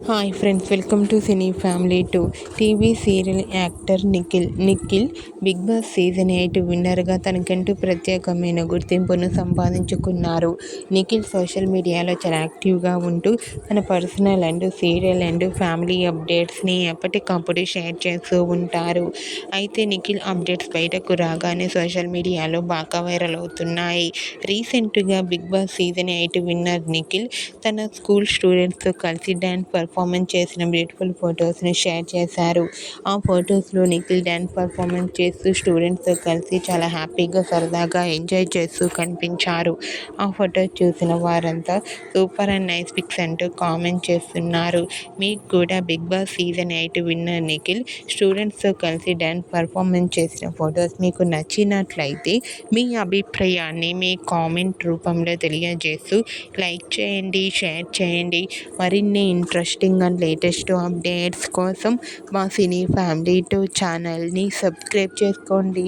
Hi friends, welcome to cine family 2. TV serial actor Nikhil big boss season 8 విన్నర్గా తనకంటూ ప్రత్యేకమైన గుర్తింపును సంపాదించుకున్నారు. నిఖిల్ సోషల్ మీడియాలో చాలా యాక్టివ్గా ఉంటూ తన personal and serial and family అప్డేట్స్ని ఎప్పటికప్పుడు షేర్ చేస్తూ ఉంటారు. అయితే నిఖిల్ అప్డేట్స్ బయటకు రాగానే సోషల్ మీడియాలో బాగా వైరల్ అవుతున్నాయి. రీసెంట్గా big boss season 8 winner Nikhil తన స్కూల్ స్టూడెంట్స్తో కలిసి డ్యాన్స్ పర్ఫార్మెన్స్ చేసిన బ్యూటిఫుల్ ఫొటోస్ని షేర్ చేశారు. ఆ ఫొటోస్లో నిఖిల్ డ్యాన్స్ పర్ఫార్మెన్స్ చేస్తూ స్టూడెంట్స్తో కలిసి చాలా హ్యాపీగా సరదాగా ఎంజాయ్ చేస్తూ కనిపించారు. ఆ ఫొటోస్ చూసిన వారంతా సూపర్ అండ్ నైస్ పిక్స్ అంటూ కామెంట్ చేస్తున్నారు. మీకు కూడా big boss season 8 winner Nikhil స్టూడెంట్స్తో కలిసి డ్యాన్స్ పర్ఫార్మెన్స్ చేసిన ఫొటోస్ మీకు నచ్చినట్లయితే మీ అభిప్రాయాన్ని మీ కామెంట్ రూపంలో తెలియజేస్తూ లైక్ చేయండి, షేర్ చేయండి. మరిన్ని ఇంట్రెస్టింగ్ అండ్ లేటెస్ట్ అప్డేట్స్ కోసం మా సినీ ఫ్యామిలీ 2 ఛానల్ని సబ్స్క్రైబ్ చేసుకోండి.